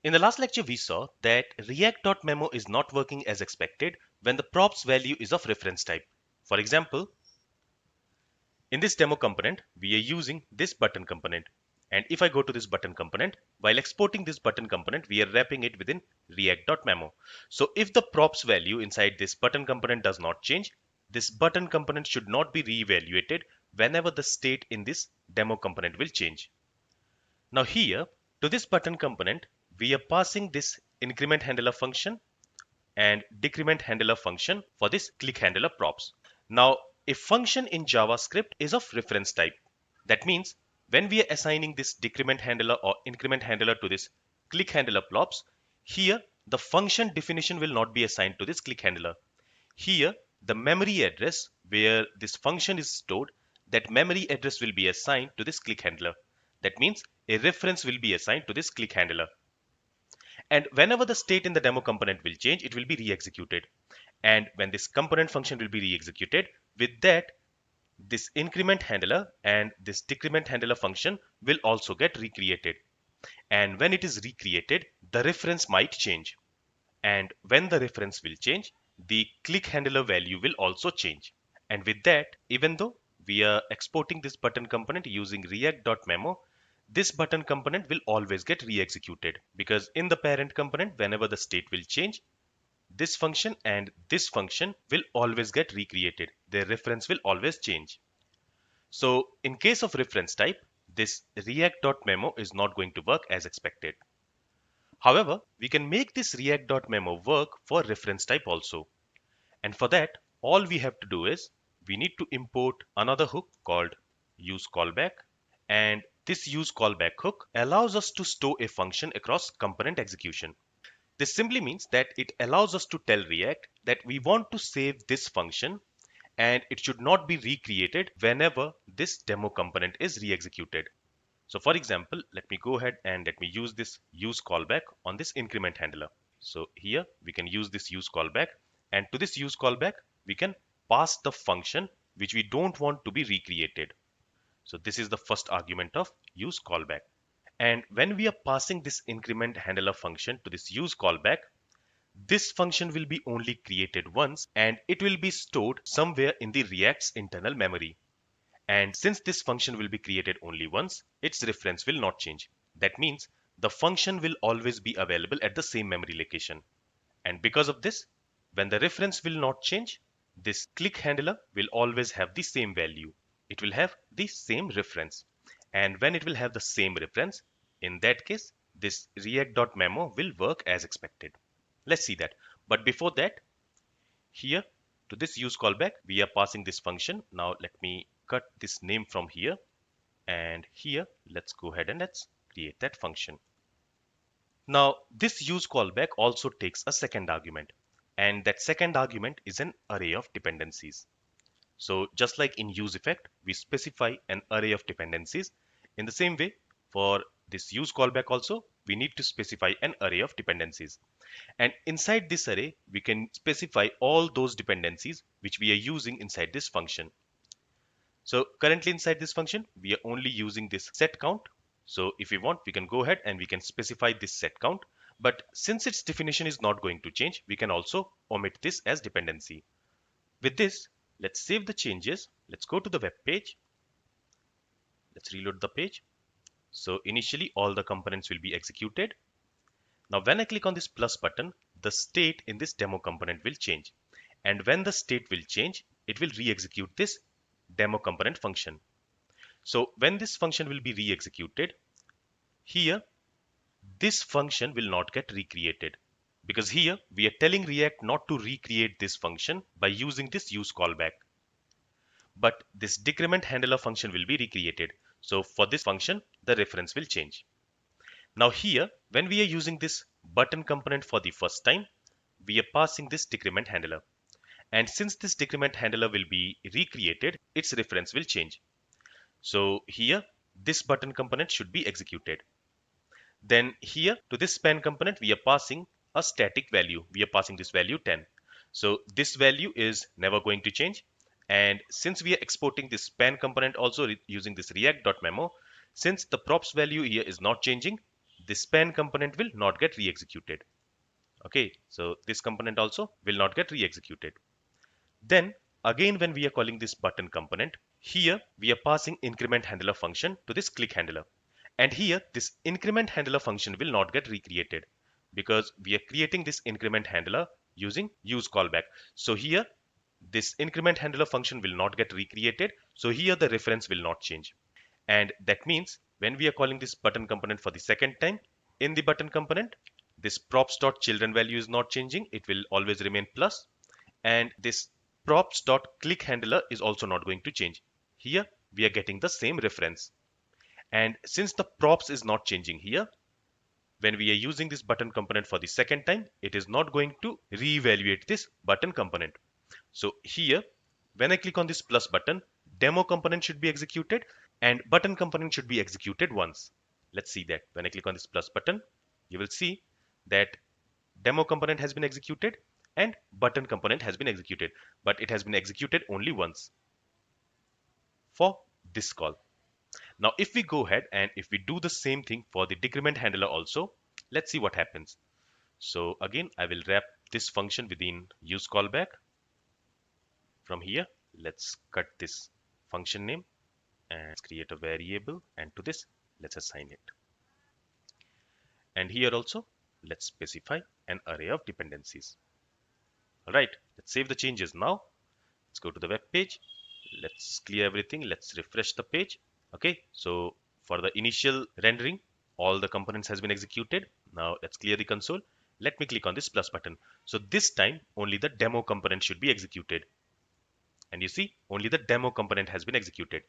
In the last lecture, we saw that React.memo is not working as expected when the props value is of reference type. For example, in this demo component, we are using this button component. And if I go to this button component, while exporting this button component, we are wrapping it within React.memo. So if the props value inside this button component does not change, this button component should not be reevaluated whenever the state in this demo component will change. Now here, to this button component, we are passing this increment handler function and decrement handler function for this click handler props. Now, a function in JavaScript is of reference type. That means when we are assigning this decrement handler or increment handler to this click handler props, here the function definition will not be assigned to this click handler. Here, the memory address where this function is stored, that memory address will be assigned to this click handler. That means a reference will be assigned to this click handler. And whenever the state in the demo component will change, it will be re-executed. And when this component function will be re-executed, with that, this increment handler and this decrement handler function will also get recreated. And when it is recreated, the reference might change. And when the reference will change, the click handler value will also change. And with that, even though we are exporting this button component using React.memo, this button component will always get re-executed because in the parent component, whenever the state will change, this function and this function will always get recreated. Their reference will always change. So in case of reference type, this React.memo is not going to work as expected. However, we can make this React.memo work for reference type also. And for that, all we have to do is we need to import another hook called useCallback. And this useCallback hook allows us to store a function across component execution. This simply means that it allows us to tell React that we want to save this function and it should not be recreated whenever this demo component is re-executed. So for example, let me go ahead and let me use this use callback on this increment handler. So here we can use this use callback, and to this use callback we can pass the function which we don't want to be recreated. So this is the first argument of use callback. And when we are passing this increment handler function to this use callback, this function will be only created once and it will be stored somewhere in the React's internal memory. And since this function will be created only once, its reference will not change. That means the function will always be available at the same memory location. And because of this, when the reference will not change, this click handler will always have the same value. It will have the same reference. And when it will have the same reference, in that case, this React.memo will work as expected. Let's see that. But before that, here to this use callback, we are passing this function. Now let me cut this name from here, and here let's go ahead and let's create that function. Now this use callback also takes a second argument, and that second argument is an array of dependencies. So just like in use effect, we specify an array of dependencies. In the same way, for this use callback also, we need to specify an array of dependencies. And inside this array, we can specify all those dependencies which we are using inside this function. So currently inside this function, we are only using this set count. So if we want, we can go ahead and we can specify this set count. But since its definition is not going to change, we can also omit this as dependency. With this, let's save the changes. Let's go to the web page. Let's reload the page. So initially all the components will be executed. Now when I click on this plus button, the state in this demo component will change. And when the state will change, it will re-execute this demo component function. So when this function will be re-executed, here this function will not get recreated, because here we are telling React not to recreate this function by using this use callback. But this decrement handler function will be recreated. So for this function, the reference will change. Now here, when we are using this button component for the first time, we are passing this decrement handler. And since this decrement handler will be recreated, its reference will change. So here, this button component should be executed. Then here to this span component, we are passing a static value. We are passing this value 10. So this value is never going to change. And since we are exporting this span component also using this React.memo, since the props value here is not changing, this span component will not get re-executed. Okay, so this component also will not get re-executed. Then again, when we are calling this button component, here we are passing increment handler function to this click handler. And here this increment handler function will not get recreated because we are creating this increment handler using useCallback. So here this increment handler function will not get recreated. So here the reference will not change. And that means when we are calling this button component for the second time, in the button component, this props.children value is not changing. It will always remain plus. And this props.click handler is also not going to change. Here we are getting the same reference. And since the props is not changing here, when we are using this button component for the second time, it is not going to reevaluate this button component. So here, when I click on this plus button, demo component should be executed and button component should be executed once. Let's see that. When I click on this plus button, you will see that demo component has been executed and button component has been executed, but it has been executed only once for this call. Now, if we go ahead and if we do the same thing for the decrement handler also, let's see what happens. So again, I will wrap this function within useCallback. From here, let's cut this function name and create a variable, and to this, let's assign it. And here also, let's specify an array of dependencies. All right, let's save the changes now. Let's go to the web page. Let's clear everything. Let's refresh the page. Okay, so for the initial rendering, all the components has been executed. Now let's clear the console. Let me click on this plus button. So this time only the demo component should be executed. And you see, only the demo component has been executed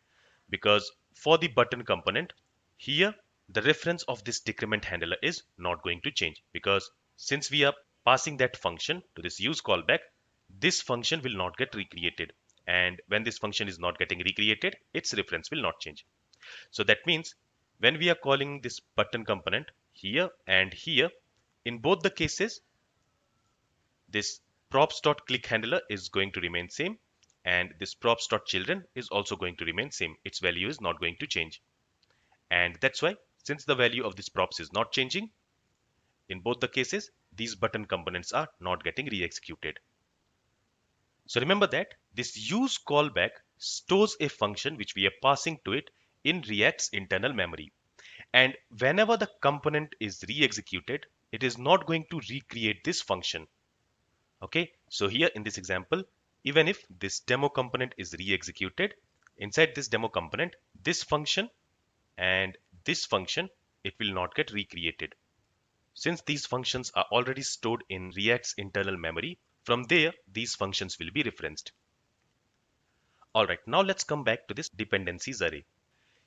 because for the button component, here the reference of this decrement handler is not going to change because since we are passing that function to this useCallback, this function will not get recreated. And when this function is not getting recreated, its reference will not change. So that means when we are calling this button component here and here, in both the cases, this props.click handler is going to remain same and this props.children is also going to remain same. Its value is not going to change. And that's why, since the value of this props is not changing, in both the cases, these button components are not getting re-executed. So remember that this useCallback stores a function which we are passing to it in React's internal memory. And whenever the component is re-executed, it is not going to recreate this function. Okay, so here in this example, even if this demo component is re-executed, inside this demo component, this function and this function, it will not get recreated. Since these functions are already stored in React's internal memory, from there, these functions will be referenced. All right, now let's come back to this dependencies array.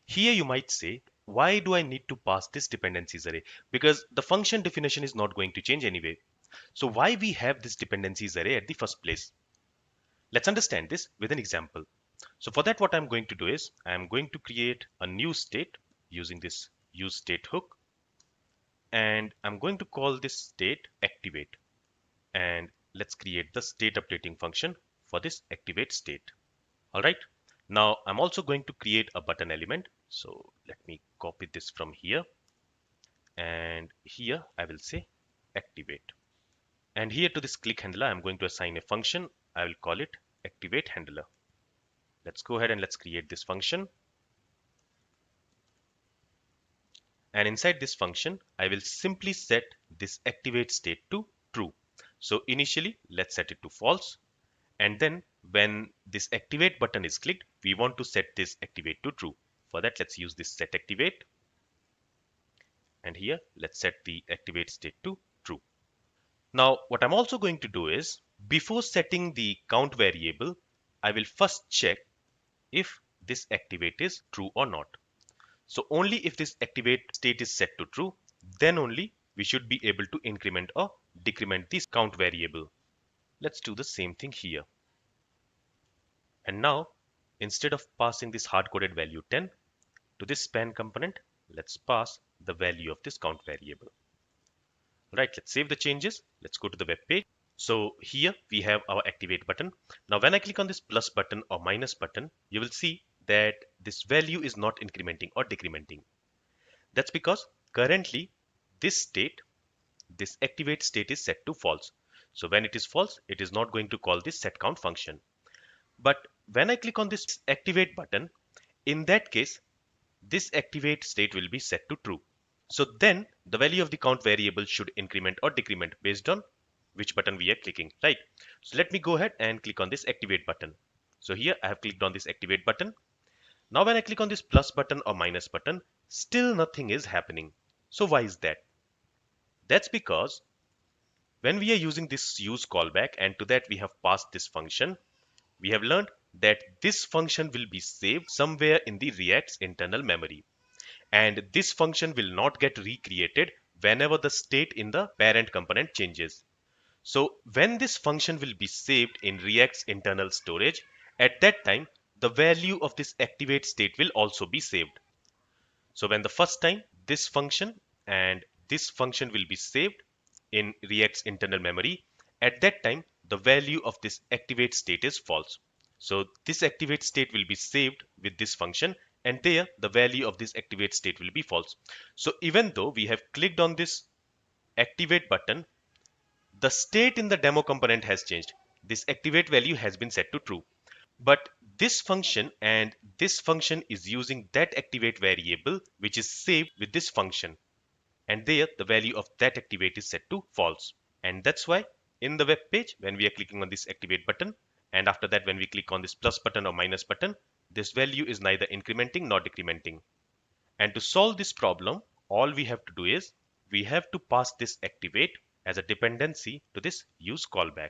Here you might say, why do I need to pass this dependencies array? Because the function definition is not going to change anyway. So why we have this dependencies array at the first place? Let's understand this with an example. So for that, what I'm going to do is I'm going to create a new state using this useState hook. And I'm going to call this state activate. And let's create the state updating function for this activate state. All right. Now I'm also going to create a button element. So let me copy this from here. And here I will say activate. And here to this click handler, I'm going to assign a function. I will call it activate handler. Let's go ahead and let's create this function. And inside this function, I will simply set this activate state to true. So initially, let's set it to false. And then when this activate button is clicked, we want to set this activate to true. For that, let's use this set activate. And here, let's set the activate state to true. Now, what I'm also going to do is, before setting the count variable, I will first check if this activate is true or not. So only if this activate state is set to true, then only we should be able to increment or decrement this count variable. Let's do the same thing here. And now, instead of passing this hard-coded value 10 to this span component, let's pass the value of this count variable. Right, let's save the changes. Let's go to the web page. So here we have our activate button. Now when I click on this plus button or minus button, you will see that this value is not incrementing or decrementing. That's because currently this state, this activate state is set to false. So when it is false, it is not going to call this setCount function. But when I click on this activate button, in that case, this activate state will be set to true. So then the value of the count variable should increment or decrement based on which button we are clicking, right? So let me go ahead and click on this activate button. So here I have clicked on this activate button. Now when I click on this plus button or minus button, still nothing is happening. So why is that? That's because when we are using this use callback and to that we have passed this function, we have learned that this function will be saved somewhere in the React's internal memory. And this function will not get recreated whenever the state in the parent component changes. So when this function will be saved in React's internal storage, at that time, the value of this activate state will also be saved. So when the first time this function and this function will be saved in React's internal memory, at that time, the value of this activate state is false. So this activate state will be saved with this function, and there the value of this activate state will be false. So even though we have clicked on this activate button, the state in the demo component has changed. This activate value has been set to true. But this function and this function is using that activate variable which is saved with this function. And there the value of that activate is set to false. And that's why in the web page, when we are clicking on this activate button, and after that when we click on this plus button or minus button, this value is neither incrementing nor decrementing. And to solve this problem, all we have to do is we have to pass this activate as a dependency to this use callback.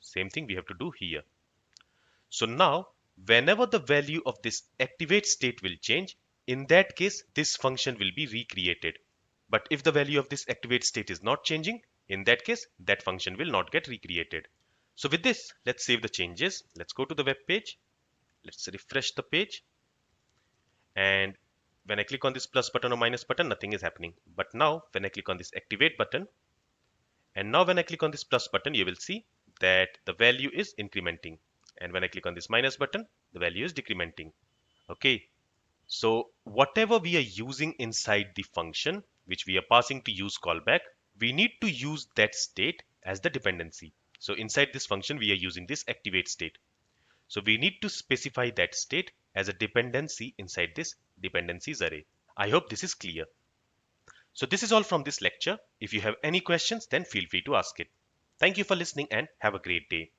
Same thing we have to do here. So now, whenever the value of this activate state will change, in that case, this function will be recreated. But if the value of this activate state is not changing, in that case, that function will not get recreated. So with this, let's save the changes. Let's go to the web page. Let's refresh the page. And when I click on this plus button or minus button, nothing is happening. But now, when I click on this activate button, and now when I click on this plus button, you will see that the value is incrementing. And when I click on this minus button, the value is decrementing. Okay, so whatever we are using inside the function, which we are passing to use callback, we need to use that state as the dependency. So inside this function, we are using this activate state. So we need to specify that state as a dependency inside this dependencies array. I hope this is clear. So this is all from this lecture. If you have any questions, then feel free to ask it. Thank you for listening and have a great day.